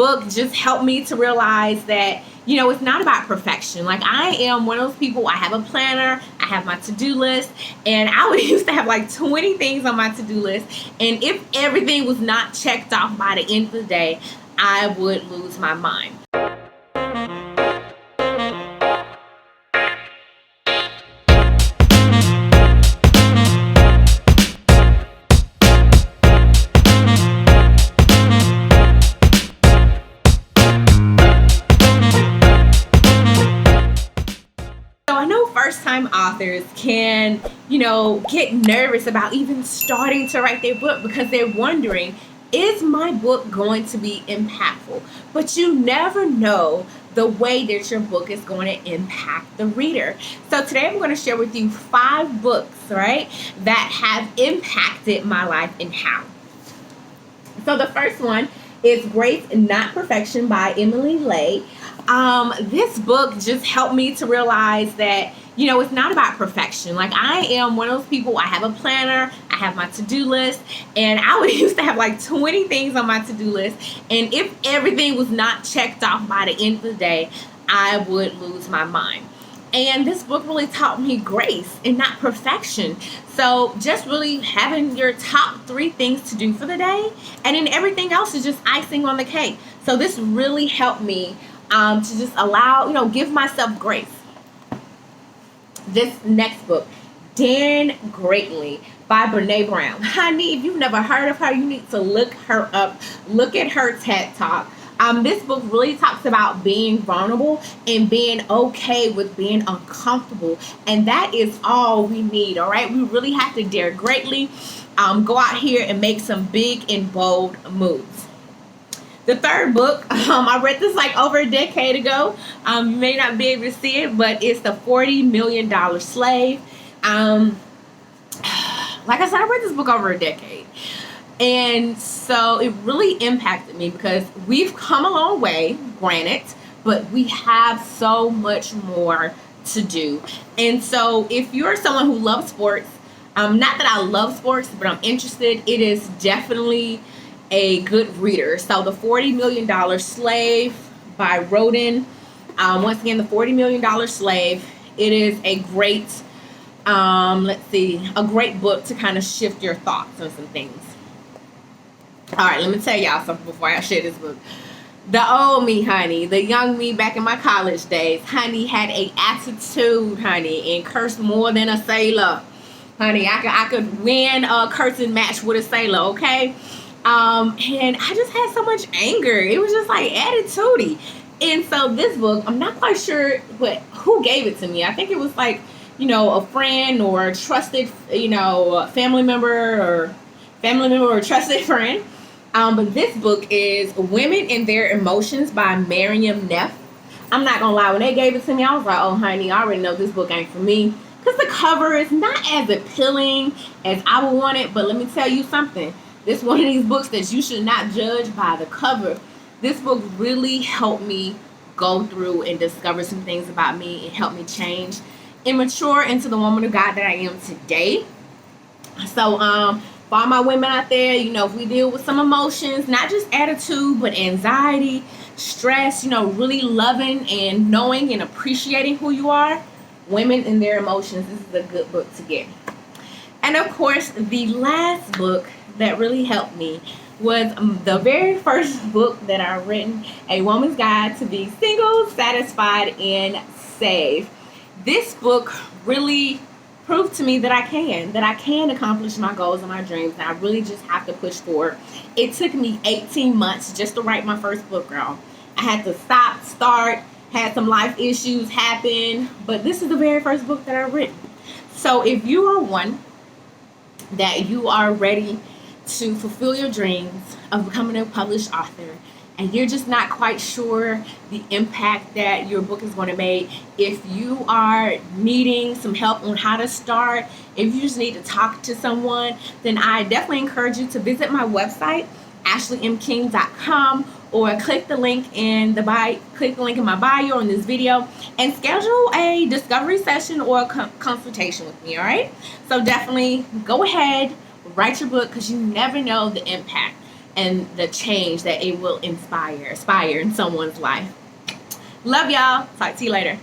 book just helped me to realize that, it's not about perfection. Like, I am one of those people, I have a planner, I have my to-do list, and I would used to have like 20 things on my to-do list. And if everything was not checked off by the end of the day, I would lose my mind. So I know first time authors can, get nervous about even starting to write their book because they're wondering, is my book going to be impactful? But you never know the way that your book is going to impact the reader. So today I'm going to share with you 5 books, right, that have impacted my life and how. So the first one is Grace Not Perfection by Emily Ley. This book just helped me to realize that, it's not about perfection. Like, I am one of those people, I have a planner, I have my to-do list, and I would used to have like 20 things on my to-do list. And if everything was not checked off by the end of the day, I would lose my mind. And this book really taught me grace and not perfection. So just really having your top 3 things to do for the day, and then everything else is just icing on the cake. So this really helped me to just allow, give myself grace. This next book, Daring Greatly by Brene Brown. Honey, if you've never heard of her, you need to look her up. Look at her TED Talk. This book really talks about being vulnerable and being okay with being uncomfortable. And that is all we need, all right? We really have to dare greatly, go out here and make some big and bold moves. The third book, I read this like over a decade ago. You may not be able to see it, but it's The $40 Million Slave. Like I said, I read this book over a decade. And so it really impacted me because we've come a long way, granted, but we have so much more to do. And so if you're someone who loves sports, not that I love sports, but I'm interested, it is definitely a good reader. So The $40 Million Slave by Roden. Once again, The $40 Million Slave. It is a great, a great book to kind of shift your thoughts on some things. All right, let me tell y'all something before I share this book. The old me, honey, the young me back in my college days, honey, had a attitude, honey, and cursed more than a sailor. Honey, I could win a cursing match with a sailor, okay? And I just had so much anger. It was just like attitude-y. And so this book, I'm not quite sure who gave it to me. I think it was like, a friend or a trusted, family member or trusted friend. But this book is Women and Their Emotions by Miriam Neff. I'm not gonna lie, when they gave it to me, I was like, oh honey, I already know this book ain't for me. Because the cover is not as appealing as I would want it. But let me tell you something. This is one of these books that you should not judge by the cover. This book really helped me go through and discover some things about me and help me change and mature into the woman of God that I am today. So, for all my women out there, if we deal with some emotions, not just attitude, but anxiety, stress, really loving and knowing and appreciating who you are, Women and Their Emotions, this is a good book to get. And of course, the last book that really helped me was the very first book that I've written, A Woman's Guide to Be Single, Satisfied, and Saved. This book really proved to me that I can accomplish my goals and my dreams, and I really just have to push forward. It took me 18 months just to write my first book, girl. I had to stop, start, had some life issues happen, but this is the very first book that I've written. So if you are one that you are ready to fulfill your dreams of becoming a published author, and you're just not quite sure the impact that your book is going to make, if you are needing some help on how to start, if you just need to talk to someone, then I definitely encourage you to visit my website, ashleymking.com, or click the link in my bio on this video and schedule a discovery session or a consultation with me, all right? So definitely go ahead, write your book, because you never know the impact. and the change that it will inspire in someone's life. Love y'all. Talk to you later.